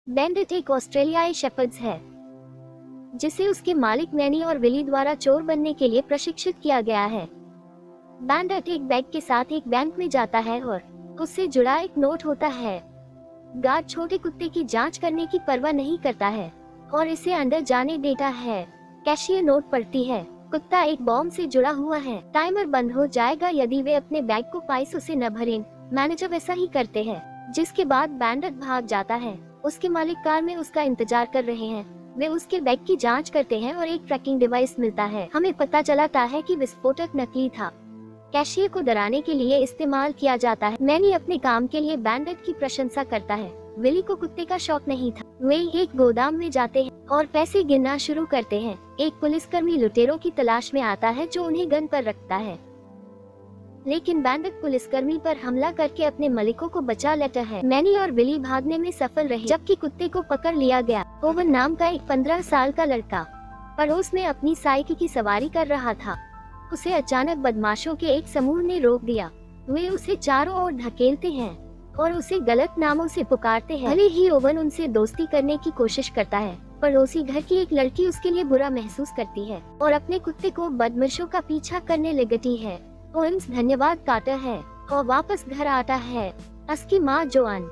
Bandit एक ऑस्ट्रेलियाई shepherds है जिसे उसके मालिक मैनी और विली द्वारा चोर बनने के लिए प्रशिक्षित किया गया है। बैंडिट एक बैग के साथ एक बैंक में जाता है और उससे जुड़ा एक नोट होता है। गार्ड छोटे कुत्ते की जांच करने की परवाह नहीं करता है और इसे अंदर जाने देता है। कैशियर नोट पढ़ती है। कुत्ता एक बॉम्ब से जुड़ा हुआ है। टाइमर बंद हो जाएगा यदि वे अपने बैग को पैसों से न भरें। मैनेजर वैसा ही करते हैं, जिसके बाद बैंडिट भाग जाता है। उसके मालिक कार में उसका इंतजार कर रहे हैं। वे उसके बैग की जांच करते हैं और एक ट्रैकिंग डिवाइस मिलता है। हमें पता चलता है कि विस्फोटक नकली था। कैशियर को डराने के लिए इस्तेमाल किया जाता है। मैनी अपने काम के लिए बैंडिट की प्रशंसा करता है। विली को कुत्ते का शौक नहीं था। वे एक गोदाम में जाते हैं और पैसे गिनना शुरू करते हैं। एक पुलिसकर्मी लुटेरों की तलाश में आता है जो उन्हें गन पर रखता है, लेकिन बैंडिट पुलिसकर्मी पर हमला करके अपने मालिकों को बचा लेता है। मैनी और विली भागने में सफल रहे, जबकि कुत्ते को पकड़ लिया गया। ओवन नाम का एक 15 साल का लड़का पड़ोस में अपनी साइकिल की सवारी कर रहा था। उसे अचानक बदमाशों के एक समूह ने रोक दिया। वे उसे चारों ओर धकेलते हैं और उसे गलत नामों से पुकारते हैं। भले ही ओवन उनसे दोस्ती करने की कोशिश करता है, पड़ोसी घर की एक लड़की उसके लिए बुरा महसूस करती है और अपने कुत्ते को बदमाशों का पीछा करने लगती है। ओवेन्स धन्यवाद कहता है और वापस घर आता है। उसकी माँ जोआन।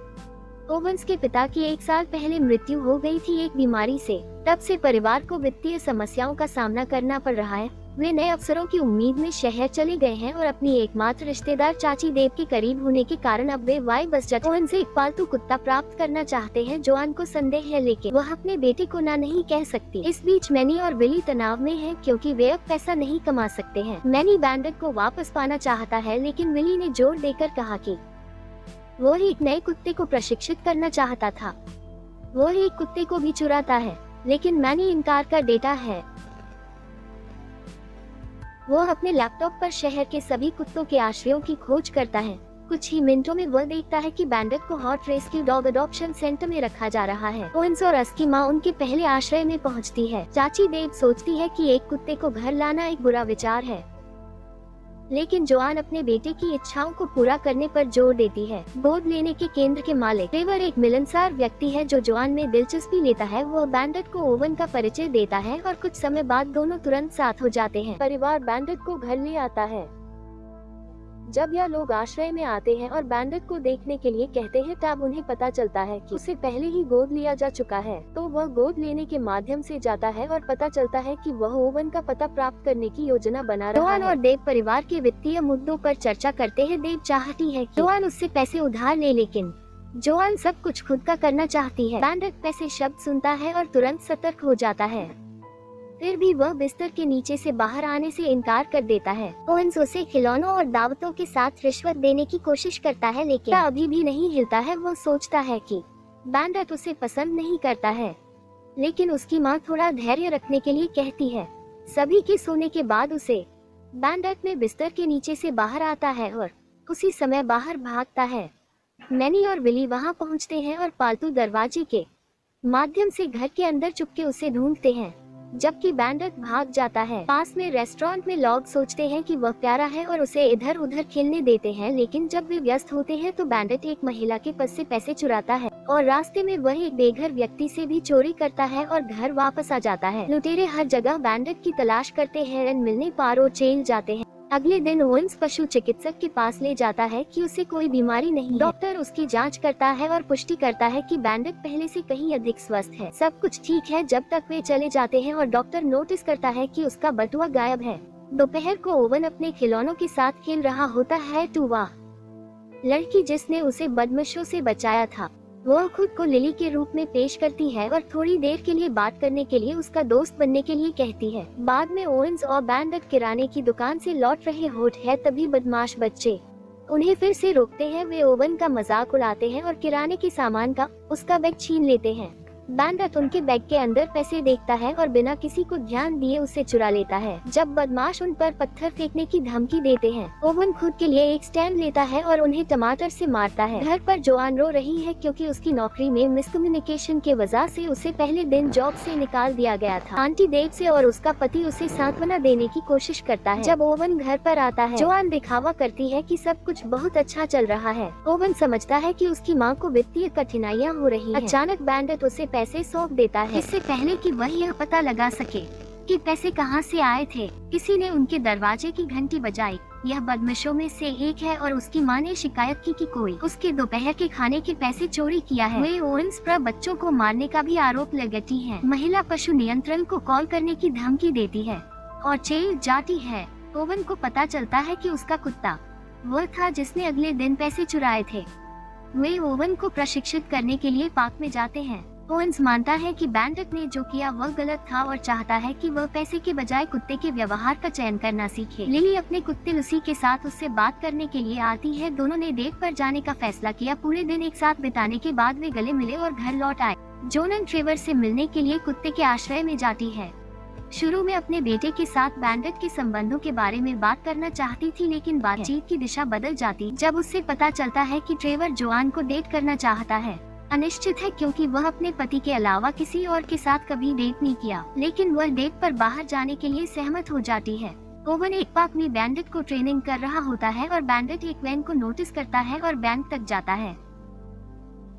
ओवेन्स के पिता की 1 साल पहले मृत्यु हो गई थी एक बीमारी से। तब से परिवार को वित्तीय समस्याओं का सामना करना पड़ रहा है। वे नए अवसरों की उम्मीद में शहर चले गए हैं और अपनी एकमात्र रिश्तेदार चाची देव के करीब होने के कारण अब वे वाई बस जाते। ओवेन से एक पालतू कुत्ता प्राप्त करना चाहते हैं। जोआन को संदेह है, लेकिन वह अपने बेटे को ना नहीं कह सकती। इस बीच मैनी और विली तनाव में हैं क्योंकि वे अब पैसा नहीं कमा सकते हैं। मैनी बैंडिट को वापस पाना चाहता है, लेकिन विली ने जोर देकर कहा कि वो एक नए कुत्ते को प्रशिक्षित करना चाहता था। वो एक कुत्ते को भी चुराता है, लेकिन मैनी इनकार कर देता है। वो अपने लैपटॉप पर शहर के सभी कुत्तों के आश्रयों की खोज करता है। कुछ ही मिनटों में वह देखता है कि बैंडिट को hot rescue dog adoption centre में रखा जा रहा है। ओवेन्स और उसकी माँ उनके पहले आश्रय में पहुंचती है। चाची देव सोचती है कि एक कुत्ते को घर लाना एक बुरा विचार है, लेकिन जोआन अपने बेटे की इच्छाओं को पूरा करने पर जोर देती है। गोद लेने के केंद्र के मालिक ट्रेवर एक मिलनसार व्यक्ति है जो जोआन में दिलचस्पी लेता है। वो बैंडिट को ओवन का परिचय देता है और कुछ समय बाद दोनों तुरंत साथ हो जाते हैं। परिवार बैंडिट को घर ले आता है। जब यह लोग आश्रय में आते हैं और बैंडिट को देखने के लिए कहते हैं, तब उन्हें पता चलता है कि उसे पहले ही गोद लिया जा चुका है। तो वह गोद लेने के माध्यम से जाता है और पता चलता है कि वह ओवन का पता प्राप्त करने की योजना बना रहा है। जोआन और देव परिवार के वित्तीय मुद्दों पर चर्चा करते हैं। देव चाहती है कि जोआन उससे पैसे उधार ले, लेकिन जोआन सब कुछ खुद का करना चाहती है। बैंडिट पैसे शब्द सुनता है और तुरंत सतर्क हो जाता है। फिर भी वह बिस्तर के नीचे से बाहर आने से इनकार कर देता है। ओवेन्स उसे खिलौनों और दावतों के साथ रिश्वत देने की कोशिश करता है, लेकिन अभी भी नहीं हिलता है। वो सोचता है कि बैंडिट उसे पसंद नहीं करता है, लेकिन उसकी माँ थोड़ा धैर्य रखने के लिए कहती है। सभी के सोने के बाद उसे बैंडिट में बिस्तर के नीचे से बाहर आता है और उसी समय बाहर भागता है। मैनी और विली वहाँ पहुँचते हैं और पालतू दरवाजे के माध्यम से घर के अंदर चुपके उसे ढूंढते हैं, जबकि बैंडिट भाग जाता है। पास में रेस्टोरेंट में लोग सोचते हैं कि वह प्यारा है और उसे इधर उधर खेलने देते हैं, लेकिन जब वे व्यस्त होते हैं तो बैंडिट एक महिला के पास से पैसे चुराता है और रास्ते में वह एक बेघर व्यक्ति से भी चोरी करता है और घर वापस आ जाता है। लुटेरे हर जगह बैंडिट की तलाश करते हैं। मिलने पार और जेल जाते हैं। अगले दिन ओवेन्स पशु चिकित्सक के पास ले जाता है कि उसे कोई बीमारी नहीं है। डॉक्टर उसकी जांच करता है और पुष्टि करता है कि बैंडिट पहले से कहीं अधिक स्वस्थ है। सब कुछ ठीक है जब तक वे चले जाते हैं और डॉक्टर नोटिस करता है कि उसका बटुआ गायब है। दोपहर को ओवन अपने खिलौनों के साथ खेल रहा होता है। टूवा लड़की जिसने उसे बदमाशों से बचाया था, वह खुद को लिली के रूप में पेश करती है और थोड़ी देर के लिए बात करने के लिए उसका दोस्त बनने के लिए कहती है। बाद में ओवेन्स और बैंडिट किराने की दुकान से लौट रहे होते हैं, तभी बदमाश बच्चे उन्हें फिर से रोकते हैं। वे ओवन का मजाक उड़ाते हैं और किराने के सामान का उसका बैग छीन लेते हैं। बैंडट उनके बैग के अंदर पैसे देखता है और बिना किसी को ध्यान दिए उसे चुरा लेता है। जब बदमाश उन पर पत्थर फेंकने की धमकी देते हैं, ओवन खुद के लिए एक स्टैंड लेता है और उन्हें टमाटर से मारता है। घर पर जोआन रो रही है क्योंकि उसकी नौकरी में मिसकम्युनिकेशन के वजह से उसे पहले दिन जॉब से निकाल दिया गया था। आंटी देव से और उसका पति उसे सांत्वना देने की कोशिश करता है। जब ओवन घर पर आता है, जोआन दिखावा करती है कि सब कुछ बहुत अच्छा चल रहा है। ओवन समझता है कि उसकी माँ को वित्तीय कठिनाइयाँ हो रही हैं। अचानक बैंडट उसे पैसे सौंप देता है, इससे पहले कि वह यह पता लगा सके कि पैसे कहां से आए थे। किसी ने उनके दरवाजे की घंटी बजाई। यह बदमाशों में से एक है और उसकी मां ने शिकायत की कि कोई उसके दोपहर के खाने के पैसे चोरी किया है। वे ओवेंस पर बच्चों को मारने का भी आरोप लगाती है। महिला पशु नियंत्रण को कॉल करने की धमकी देती है और चली जाती है। ओवन को पता चलता है कि उसका कुत्ता वह था जिसने अगले दिन पैसे चुराए थे। वे ओवन को प्रशिक्षित करने के लिए पार्क में जाते हैं। ओवेंस मानता है कि बैंडट ने जो किया वह गलत था और चाहता है कि वह पैसे के बजाय कुत्ते के व्यवहार का चयन करना सीखे। लिली अपने कुत्ते लूसी के साथ उससे बात करने के लिए आती है। दोनों ने डेट पर जाने का फैसला किया। पूरे दिन एक साथ बिताने के बाद वे गले मिले और घर लौट आए। जोनन ट्रेवर से मिलने के लिए कुत्ते के आश्रय में जाती है। शुरू में अपने बेटे के साथ बैंडट के संबंधों के बारे में बात करना चाहती थी, लेकिन बातचीत की दिशा बदल जाती जब उससे पता चलता है कि ट्रेवर जोआन को डेट करना चाहता है। अनिश्चित है क्योंकि वह अपने पति के अलावा किसी और के साथ कभी डेट नहीं किया, लेकिन वह डेट पर बाहर जाने के लिए सहमत हो जाती है। ओवन एक पार्क में बैंडट को ट्रेनिंग कर रहा होता है और बैंडट एक वैन को नोटिस करता है और बैंक तक जाता है।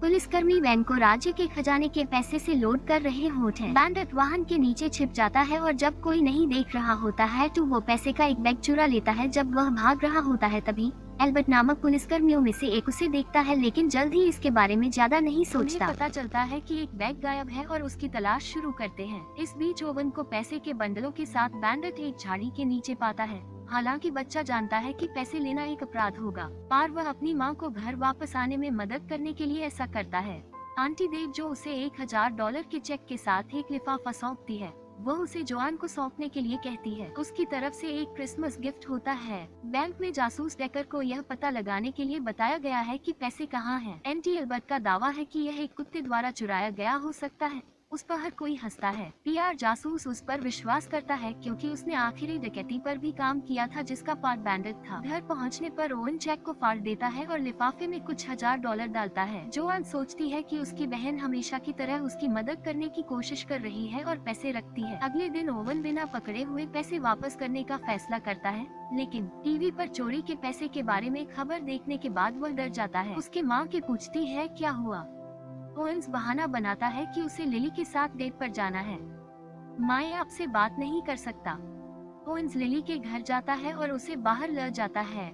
पुलिसकर्मी वैन को राज्य के खजाने के पैसे से लोड कर रहे होते हैं। बैंडट वाहन के नीचे छिप जाता है और जब कोई नहीं देख रहा होता है तो वो पैसे का एक बैग चुरा लेता है। जब वह भाग रहा होता है तभी एल्बर्ट नामक पुलिसकर्मियों में से एक उसे देखता है, लेकिन जल्द ही इसके बारे में ज्यादा नहीं सोचता। पता चलता है कि एक बैग गायब है और उसकी तलाश शुरू करते हैं। इस बीच ओवन को पैसे के बंडलों के साथ बैंडट एक झाड़ी के नीचे पाता है। हालांकि बच्चा जानता है कि पैसे लेना एक अपराध होगा, पर वह अपनी मां को घर वापस आने में मदद करने के लिए ऐसा करता है। आंटी देव जो उसे $1000 के चेक के साथ एक लिफाफा सौंपती है, वह उसे जोआन को सौंपने के लिए कहती है। उसकी तरफ से एक क्रिसमस गिफ्ट होता है। बैंक में जासूस डेकर को यह पता लगाने के लिए बताया गया है कि पैसे कहाँ हैं। एंटी एल्बर्ट का दावा है कि यह एक कुत्ते द्वारा चुराया गया हो सकता है। उस पर हर कोई हंसता है। पीआर जासूस उस पर विश्वास करता है क्योंकि उसने आखिरी डकैती पर भी काम किया था जिसका पार्ट बैंडट था। घर पहुंचने पर ओवन चेक को फाड़ देता है और लिफाफे में कुछ $1000 डालता है। जोआन सोचती है कि उसकी बहन हमेशा की तरह उसकी मदद करने की कोशिश कर रही है और पैसे रखती है। अगले दिन ओवन बिना पकड़े हुए पैसे वापस करने का फैसला करता है, लेकिन टीवी पर चोरी के पैसे के बारे में खबर देखने के बाद वह डर जाता है। उसके माँ के पूछती है क्या हुआ। ओवेंस बहाना बनाता है कि उसे लिली के साथ डेट पर जाना है। मैं आपसे बात नहीं कर सकता। ओवेंस लिली के घर जाता है और उसे बाहर ले जाता है।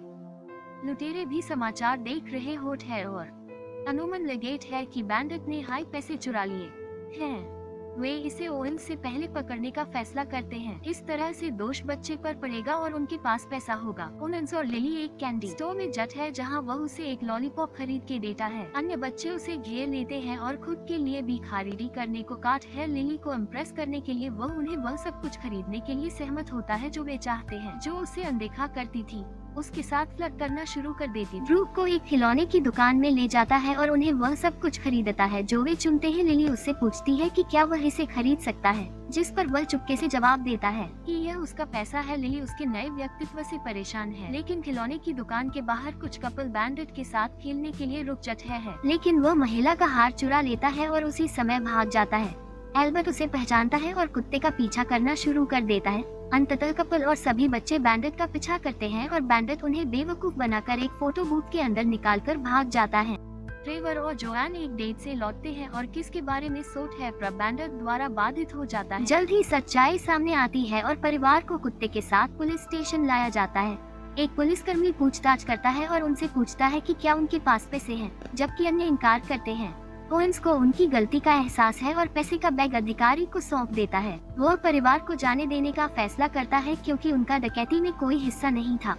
लुटेरे भी समाचार देख रहे होते हैं और अनुमान लगेट है कि बैंडट ने हाई पैसे चुरा लिए हैं। वे इसे ओवेंस से पहले पकड़ने का फैसला करते हैं। इस तरह से दोष बच्चे पर पड़ेगा और उनके पास पैसा होगा। ओवेंस और लिली एक कैंडी स्टोर में जाते हैं जहां वह उसे एक लॉलीपॉप खरीद के देता है। अन्य बच्चे उसे घेर लेते हैं और खुद के लिए भी खरीदी करने को काट है। लिली को इम्प्रेस करने के लिए वह उन्हें वह सब कुछ खरीदने के लिए सहमत होता है जो वे चाहते हैं। जो उसे अनदेखा करती थी उसके साथ फ्लर्ट करना शुरू कर देती। ब्रूक को एक खिलौने की दुकान में ले जाता है और उन्हें वह सब कुछ खरीदता है जो वे चुनते हैं। लिली उससे पूछती है कि क्या वह इसे खरीद सकता है, जिस पर वह चुपके से जवाब देता है कि यह उसका पैसा है। लिली उसके नए व्यक्तित्व से परेशान है, लेकिन खिलौने की दुकान के बाहर कुछ कपल बैंडट के साथ खेलने के लिए रुक जाते हैं, लेकिन वह महिला का हार चुरा लेता है और उसी समय भाग जाता है। एल्बर्ट उसे पहचानता है और कुत्ते का पीछा करना शुरू कर देता है। अंततः कपल और सभी बच्चे बैंडट का पीछा करते हैं और बैंडट उन्हें बेवकूफ बनाकर एक फोटो बूथ के अंदर निकालकर भाग जाता है। ट्रेवर और जोआन एक डेट से लौटते हैं और किसके बारे में सोच है पर बैंडट द्वारा बाधित हो जाता है। जल्द ही सच्चाई सामने आती है और परिवार को कुत्ते के साथ पुलिस स्टेशन लाया जाता है। एक पुलिसकर्मी पूछताछ करता है और उनसे पूछता है कि क्या उनके पास पैसे हैं, जबकि अन्य इनकार करते हैं। ओवेंस को उनकी गलती का एहसास है और पैसे का बैग अधिकारी को सौंप देता है। वह परिवार को जाने देने का फैसला करता है क्योंकि उनका डकैती में कोई हिस्सा नहीं था।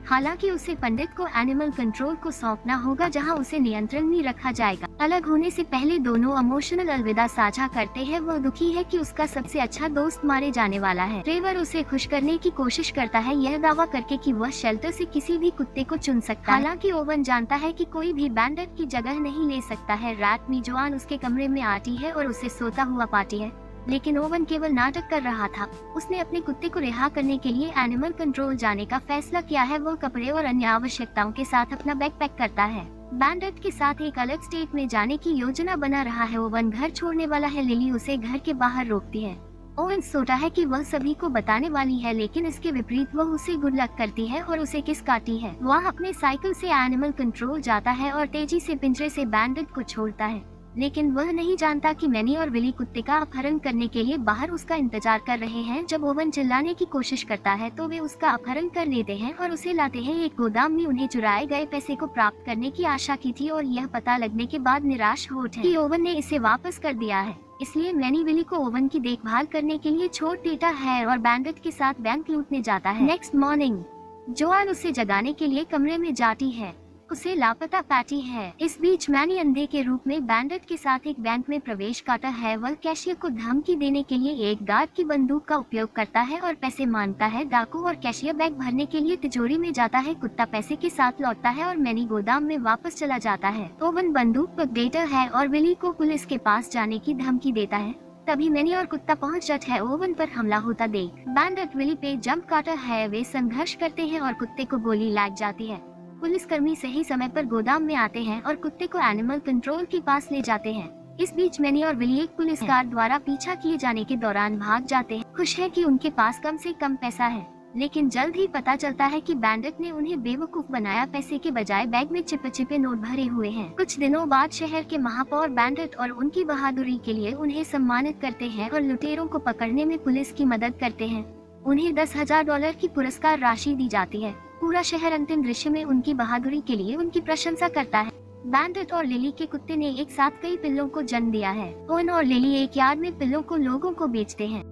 हालांकि उसे पंडित को एनिमल कंट्रोल को सौंपना होगा, जहां उसे नियंत्रण में रखा जाएगा। अलग होने से पहले दोनों इमोशनल अलविदा साझा करते हैं। वो दुखी है कि उसका सबसे अच्छा दोस्त मारे जाने वाला है। ट्रेवर उसे खुश करने की कोशिश करता है, यह दावा करके कि वह शेल्टर से किसी भी कुत्ते को चुन सकता है। हालांकि ओवन जानता है कि कोई भी बैंडेट की जगह नहीं ले सकता है। रात में जोआन उसके कमरे में आती है और उसे सोता हुआ पाती है, लेकिन ओवन केवल नाटक कर रहा था। उसने अपने कुत्ते को रिहा करने के लिए एनिमल कंट्रोल जाने का फैसला किया है। वो कपड़े और अन्य आवश्यकताओं के साथ अपना बैग पैक करता है। बैंडेट के साथ एक अलग स्टेट में जाने की योजना बना रहा है। ओवन घर छोड़ने वाला है। लिली उसे घर के बाहर रोकती है। ओवन सोचता है कि वह सभी को बताने वाली है, लेकिन इसके विपरीत वह उसे गुड लक करती है और उसे किस काटी है। वह अपने साइकिल से एनिमल कंट्रोल जाता है और तेजी से पिंजरे से बैंडेट को छोड़ता है, लेकिन वह नहीं जानता कि मैनी और विली कुत्ते का अपहरण करने के लिए बाहर उसका इंतजार कर रहे हैं। जब ओवन चिल्लाने की कोशिश करता है तो वे उसका अपहरण कर लेते हैं और उसे लाते हैं एक गोदाम में। उन्हें चुराए गए पैसे को प्राप्त करने की आशा की थी और यह पता लगने के बाद निराश हो उठे कि ओवन ने इसे वापस कर दिया है। इसलिए मैनी विली को ओवन की देखभाल करने के लिए छोड़ देता है और बैंडेट के साथ बैंक लूटने जाता है। नेक्स्ट मॉर्निंग जोआन उसे जगाने के लिए कमरे में जाती है। उसे लापता पाती है। इस बीच मैनी अंधे के रूप में बैंडेट के साथ एक बैंक में प्रवेश करता है। वह कैशियर को धमकी देने के लिए एक गार्ड की बंदूक का उपयोग करता है और पैसे मांगता है। डाकू और कैशियर बैग भरने के लिए तिजोरी में जाता है। कुत्ता पैसे के साथ लौटता है और मैनी गोदाम में वापस चला जाता है। ओवन बंदूक पकड़ेटर है और विली को पुलिस के पास जाने की धमकी देता है। तभी मैनी और कुत्ता पहुंच जाता है। ओवन पर हमला होता देख बैंडेट विली पे जंप काटा है। वे संघर्ष करते हैं और कुत्ते को गोली लग जाती है। पुलिसकर्मी सही समय पर गोदाम में आते हैं और कुत्ते को एनिमल कंट्रोल के पास ले जाते हैं। इस बीच मैनी और विली एक पुलिस कार द्वारा पीछा किए जाने के दौरान भाग जाते हैं। खुश है कि उनके पास कम से कम पैसा है, लेकिन जल्द ही पता चलता है कि बैंडेट ने उन्हें बेवकूफ बनाया। पैसे के बजाय बैग में चिपचिपे नोट भरे हुए हैं। कुछ दिनों बाद शहर के महापौर बैंडेट और उनकी बहादुरी के लिए उन्हें सम्मानित करते हैं और लुटेरों को पकड़ने में पुलिस की मदद करते हैं। उन्हें $10,000 की पुरस्कार राशि दी जाती है। पूरा शहर अंतिम दृश्य में उनकी बहादुरी के लिए उनकी प्रशंसा करता है। बैंडेट और लिली के कुत्ते ने एक साथ कई पिल्लों को जन्म दिया है। ओवन और लिली एक यार्ड में पिल्लों को लोगों को बेचते हैं।